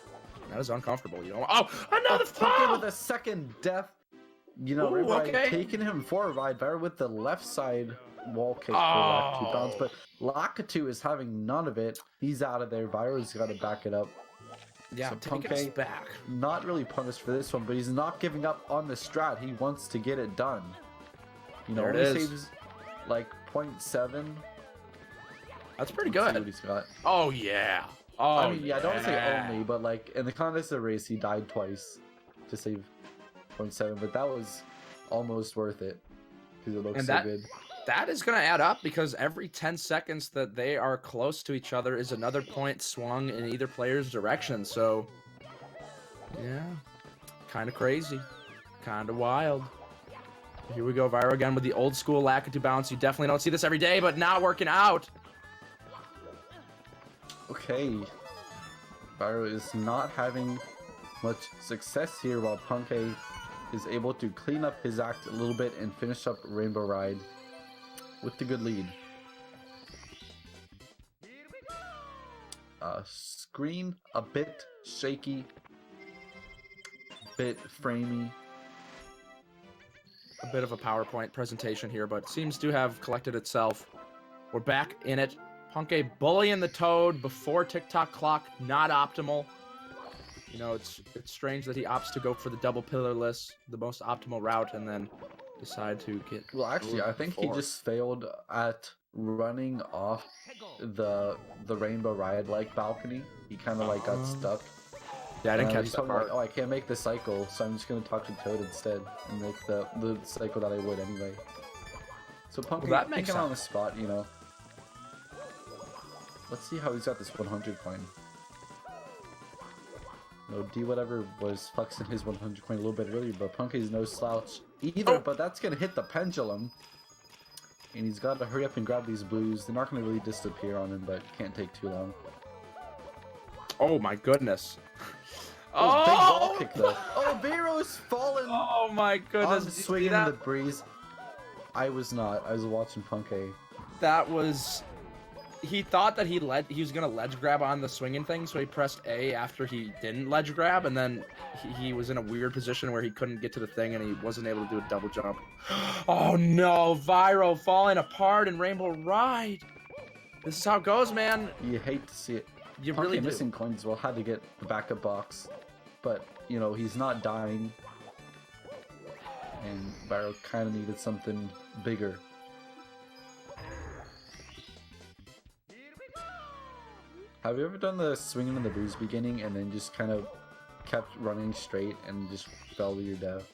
That is uncomfortable, you know. Oh, another Punky fall! with a second death. You know, Ooh, Ride okay. taking him forward, V1RO with the left side wall kick for Lakitu bounce, but Lakitu is having none of it. He's out of there. V1RO's got to back it up. Yeah, So taking us Punkay, back. not really punished for this one, but he's not giving up on the strat. He wants to get it done. You know, There it only is. saves like 0.7. That's pretty Let's see good. what he's got. Oh yeah. Oh, I mean, yeah, don't say only, but like in the contest of the race, he died twice to save 0.7, but that was almost worth it because it looks And so that- good. That is going to add up because every 10 seconds that they are close to each other is another point swung in either player's direction. So, yeah, kind of crazy, kind of wild. Here we go, V1RO again with the old school Lakitu bounce. You definitely don't see this every day, but not working out. Okay, V1RO is not having much success here, while Punkay is able to clean up his act a little bit and finish up Rainbow Ride with the good lead. Screen a bit shaky, bit framey. A bit of a PowerPoint presentation here, but seems to have collected itself. We're back in it. Punkay bullying the Toad before TikTok clock, not optimal. You know, it's strange that he opts to go for the double pillarless, the most optimal route, and then decide to get... Well, actually, I think he just failed at running off the Rainbow Ride like balcony. He kind of like got stuck. Yeah, I didn't catch he's that probably part. like, oh, I can't make the cycle, so I'm just gonna talk to Toad instead and make the cycle that I would anyway. So Punkay that makes thinking on the spot, you know. Let's see how he's got this 100 coin. No, D whatever was flexing his 100 coin a little bit earlier, but Punkay's no slouch either. But that's gonna hit the pendulum, and he's got to hurry up and grab these blues. They're not gonna really disappear on him, but can't take too long. Oh my goodness. Oh, big wall kick though. Oh, V1RO's fallen. Oh my goodness. On swinging in the breeze. I was not. I was watching Punkay. That was... He thought that he was gonna ledge grab on the swinging thing, so he pressed A after he didn't ledge grab, and then he was in a weird position where he couldn't get to the thing, and he wasn't able to do a double jump. Oh no, V1RO falling apart in Rainbow Ride. This is how it goes, man. You hate to see it. You Punkay really do. missing coins as well. Had to get the backup box, but you know he's not dying, and V1RO kind of needed something bigger. Have you ever done the swinging in the breeze beginning and then just kind of kept running straight and just fell to your death?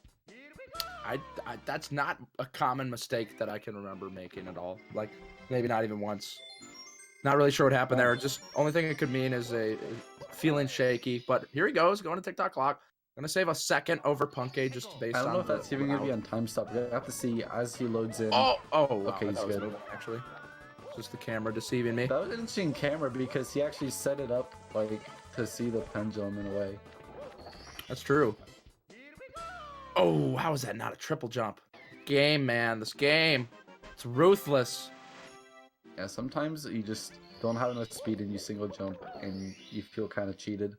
That's not a common mistake that I can remember making at all. Like, maybe not even once. Not really sure what happened there. Just only thing it could mean is a feeling shaky. But here he goes, going to TikTok clock. Gonna save a second over Punkay just based on. I don't know if that's even gonna be on time stop. We're gonna have to see as he loads in. Oh, wow, okay, he's that was good. moving, actually. Just the camera deceiving me. That was an interesting camera because he actually set it up like to see the pendulum in a way. That's true. Oh, how is that not a triple jump? Game, man, this game. It's ruthless. Yeah, sometimes you just don't have enough speed and you single jump and you feel kind of cheated.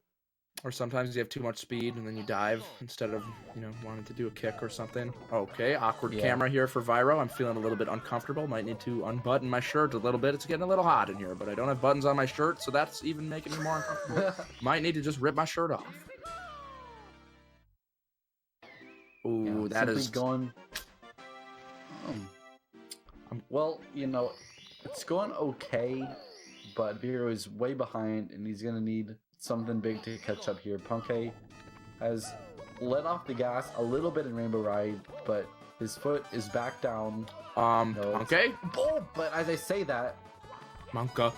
Or sometimes you have too much speed and then you dive instead of, you know, wanting to do a kick or something. Okay, awkward Yeah. camera here for V1RO. I'm feeling a little bit uncomfortable. Might need to unbutton my shirt a little bit. It's getting a little hot in here, but I don't have buttons on my shirt, so that's even making me more uncomfortable. Might need to just rip my shirt off. Ooh, Yeah, that simply is... going. Well, you know, it's going okay, but V1RO is way behind, and he's gonna need something big to catch up here. Punkay has let off the gas a little bit in Rainbow Ride, but his foot is back down. Punkay? Oh, but as I say that, Monka.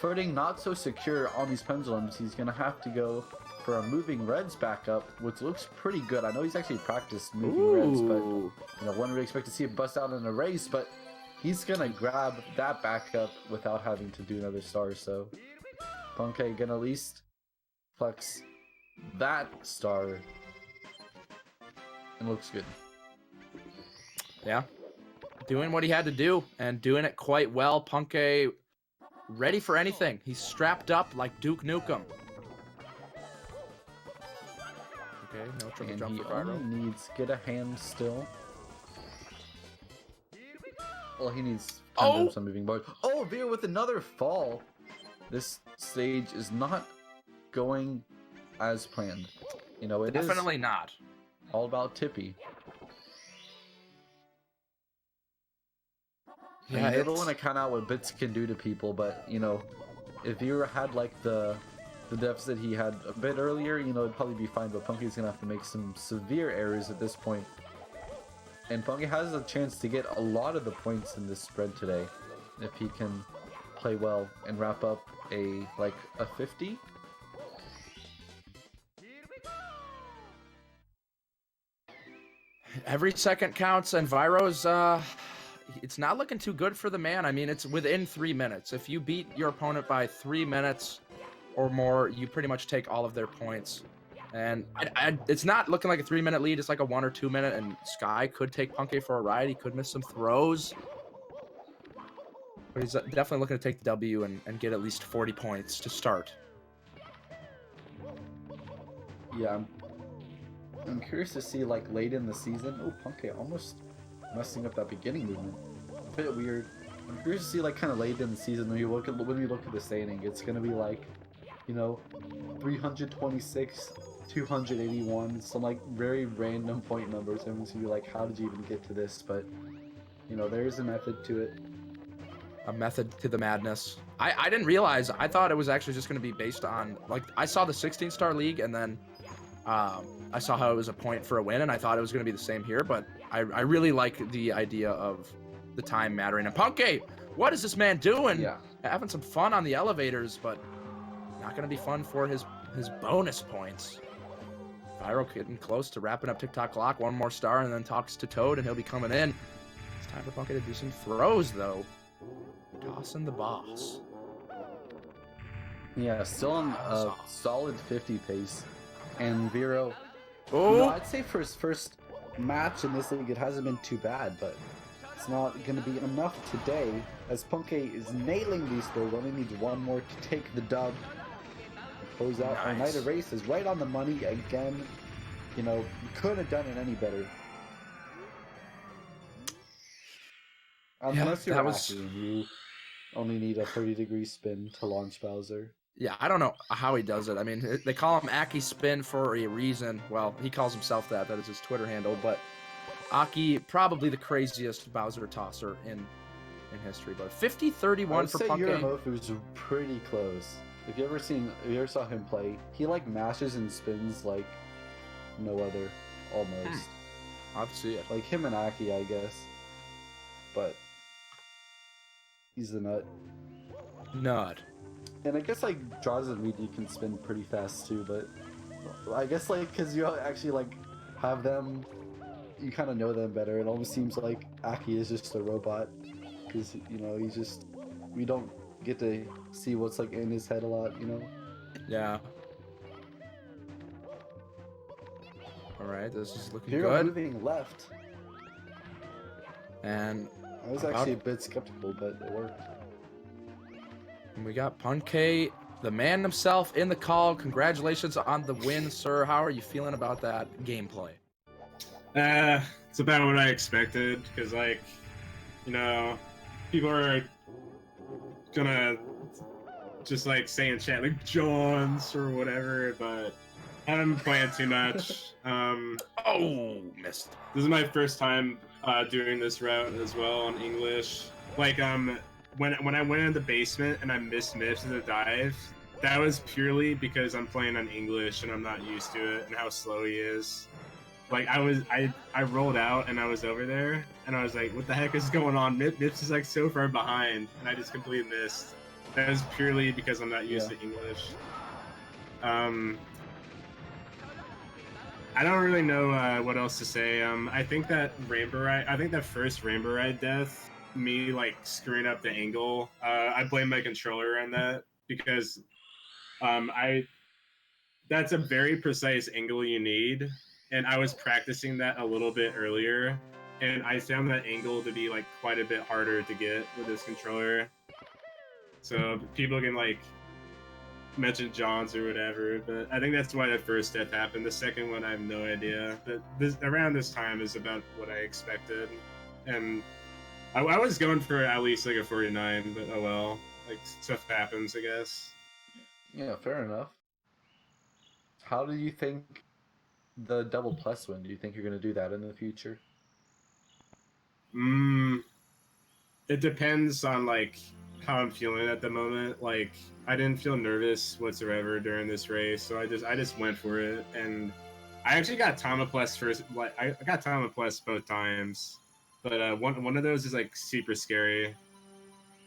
footing not so secure on these pendulums. He's gonna have to go for a moving reds backup, which looks pretty good. I know he's actually practiced moving reds, but you know, one would expect to see it bust out in a race, but he's gonna grab that backup without having to do another star. So Punkay gonna at least flex that star, and looks good. Yeah. Doing what he had to do, and doing it quite well. Punkay ready for anything. He's strapped up like Duke Nukem. Okay, no triple And jump he for V1RO. only needs get a hand still. Well, he needs some moving board. Oh, V1RO with another fall. This stage is not going as planned. You know, it Definitely is not. all about Tippy. Yeah, I don't want to count out what Bits can do to people, but you know, if V1RO had like the deficit he had a bit earlier, you know, it'd probably be fine. But Punkay's gonna have to make some severe errors at this point. And Punkay has a chance to get a lot of the points in this spread today if he can play well and wrap up a 50. Every second counts, and V1RO's it's not looking too good for the man. I mean, it's within 3 minutes. If you beat your opponent by 3 minutes or more, you pretty much take all of their points. And it's not looking like a 3-minute lead. It's like a 1 or 2 minute, and Sky could take Punkay for a ride. He could miss some throws. But he's definitely looking to take the W and get at least 40 points to start. Yeah, I'm curious to see like late in the season. Oh, Punkay almost messing up that beginning movement. A bit weird. I'm curious to see like kind of late in the season when we look at the standing. It's gonna be like, you know, 326, 281, some like very random point numbers. Everyone's gonna be like, how did you even get to this? But you know, there is a method to it. A method to the madness. I didn't realize. I thought it was actually just going to be based on, like, I saw the 16-star league, and then I saw how it was a point for a win, and I thought it was going to be the same here, but I really like the idea of the time mattering. And Punkay, what is this man doing? Yeah. Having some fun on the elevators, but not going to be fun for his bonus points. V1RO getting close to wrapping up TikTok clock. One more star, and then talks to Toad, and he'll be coming in. It's time for Punkay to do some throws, though. Tossing the boss. Yeah, still on a solid 50 pace. And V1RO, Oh, you know, I'd say for his first match in this league, it hasn't been too bad, but it's not going to be enough today, as Punkay is nailing these throws. Only needs one more to take the dub. Close out our night of races right on the money again. You know, you couldn't have done it any better. Unless you're Aki and you only need a 30-degree spin to launch Bowser. Yeah, I don't know how he does it. I mean, they call him Aki Spin for a reason. Well, he calls himself that. That is his Twitter handle. But Aki, probably the craziest Bowser tosser in history. But 50-31 for Punkay. Euromofu was pretty close. If you ever saw him play, he like mashes and spins like no other, almost. I'll have to see it. Like him and Aki, I guess. But he's the nut. Nut. And I guess like draws and Weed you can spin pretty fast too, but I guess like because you actually like have them, you kind of know them better. It almost seems like Aki is just a robot because you know we don't get to see what's like in his head a lot, you know. Yeah. All right, this is looking V1RO good. moving left. And I was actually a bit skeptical, but it worked. we got Punkay the man himself in the call. Congratulations on the win, sir. How are you feeling about that gameplay? It's about what I expected, because, like, you know, people are gonna just, like, say in chat, like, Johns or whatever, but I haven't played too much. Oh, missed. This is my first time doing this route as well on English. Like, when I went in the basement and I missed Miffs in the dive, that was purely because I'm playing on English and I'm not used to it and how slow he is. Like, I rolled out and I was over there and I was like, what the heck is going on? Miffs is like so far behind and I just completely missed. That was purely because I'm not used to English. I don't really know what else to say. I think that first Rainbow Ride death, me like screwing up the angle, I blame my controller on that, because that's a very precise angle you need, and I was practicing that a little bit earlier, and I found that angle to be like quite a bit harder to get with this controller. So people can like mention Johns or whatever, but I think that's why that first death happened. The second one, I have no idea. But around this time is about what I expected, and I was going for at least like a 49, but oh well. Like, stuff happens, I guess. Yeah, fair enough. How do you think the double plus win? Do you think you're going to do that in the future? It depends on like how I'm feeling at the moment. Like, I didn't feel nervous whatsoever during this race, so I just went for it, and I actually got Tama Plus first. Like, I got Tama Plus both times, but one of those is like super scary,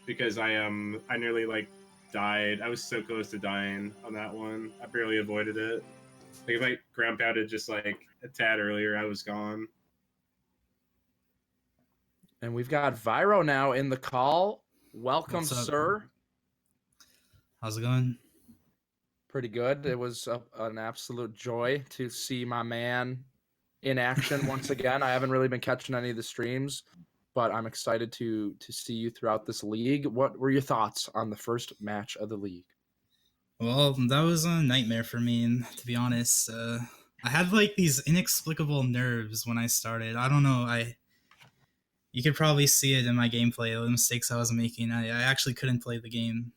because I nearly like died. I was so close to dying on that one. I barely avoided it. Like, if I ground pounded just like a tad earlier, I was gone. And we've got V1RO now in the call. Welcome, What's up? sir. How's it going? Pretty good. It was an absolute joy to see my man in action once again. I haven't really been catching any of the streams, but I'm excited to see you throughout this league. What were your thoughts on the first match of the league? Well, that was a nightmare for me, and to be honest, I had like these inexplicable nerves when I started. I don't know. You could probably see it in my gameplay, the mistakes I was making. I actually couldn't play the game,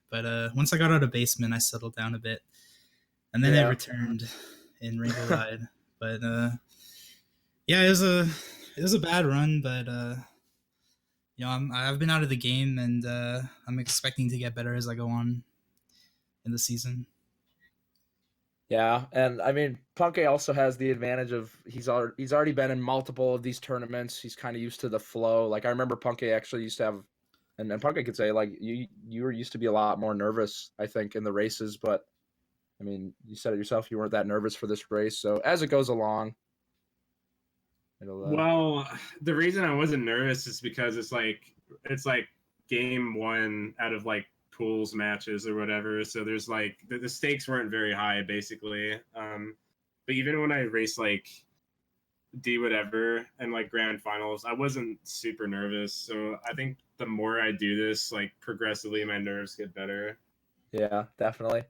but once I got out of basement, I settled down a bit, and then I returned in Rainbow Ride. But yeah, it was a bad run, but you know, I've been out of the game, and I'm expecting to get better as I go on in the season. Yeah, and I mean, Punkay also has the advantage of he's already been in multiple of these tournaments. He's kind of used to the flow. Like, I remember Punkay actually used to have, and Punkay could say, like, you were used to be a lot more nervous, I think, in the races. But I mean, you said it yourself, you weren't that nervous for this race. So as it goes along, it'll. Well, the reason I wasn't nervous is because it's like game one out of like pools matches or whatever. So there's like the stakes weren't very high, basically. But even when I raced like D whatever and like grand finals, I wasn't super nervous. So I think the more I do this, like, progressively my nerves get better. Yeah, definitely.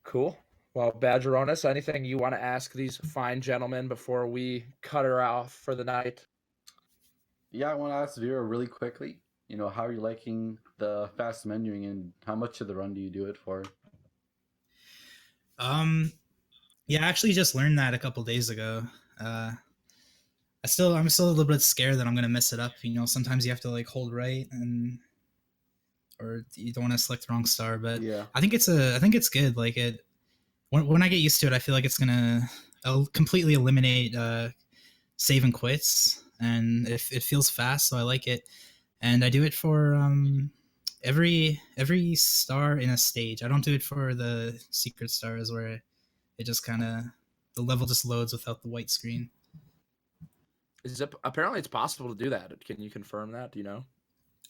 Cool. Well, Badgeronis, anything you want to ask these fine gentlemen before we cut her off for the night? Yeah, I want to ask Vera really quickly. You know, how are you liking the fast menuing, and how much of the run do you do it for? Yeah, I actually just learned that a couple days ago. I'm still a little bit scared that I'm gonna mess it up. You know, sometimes you have to like hold right, or you don't want to select the wrong star. But Yeah, I think it's good. Like, when I get used to it, I feel like it's gonna completely eliminate save and quits, and it feels fast, so I like it. And I do it for every star in a stage. I don't do it for the secret stars where it just kind of, the level just loads without the white screen. Apparently it's possible to do that. Can you confirm that? Do you know?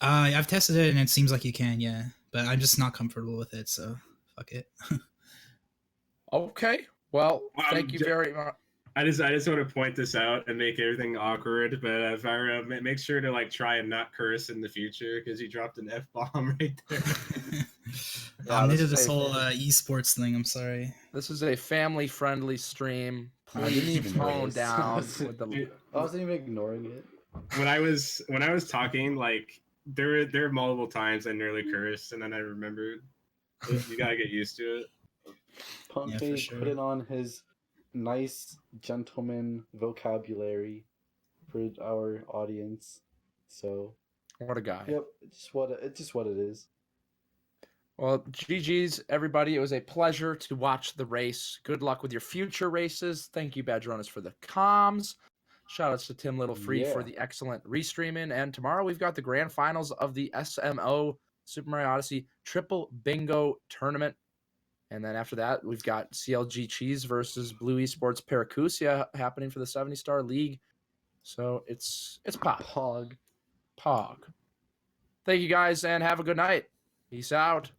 I've tested it and it seems like you can, yeah, but I'm just not comfortable with it, so fuck it. Okay. Well, thank you very much. I just want to point this out and make everything awkward. But Viro, make sure to like try and not curse in the future because you dropped an F-bomb right there. Yeah, I'm new this to is this a- whole esports thing. I'm sorry. This is a family-friendly stream. I didn't Please even tone notice. down with the. Dude, I wasn't even ignoring it. when I was talking, like there were multiple times I nearly cursed, and then I remembered. You gotta get used to it. Punkay for sure. put it on his nice gentleman vocabulary for our audience. So, What a guy. yep, it's just what it is. Well, GG's, everybody. It was a pleasure to watch the race. Good luck with your future races. Thank you, Badgeronis, for the comms. Shout outs to Tim Littlefree for Yeah. the excellent restreaming. And tomorrow we've got the grand finals of the SMO Super Mario Odyssey Triple Bingo Tournament. And then after that, we've got CLG Cheese versus Blue Esports Paracusia happening for the 70-star league. So it's pop. Pog. Pog. Thank you guys and have a good night. Peace out.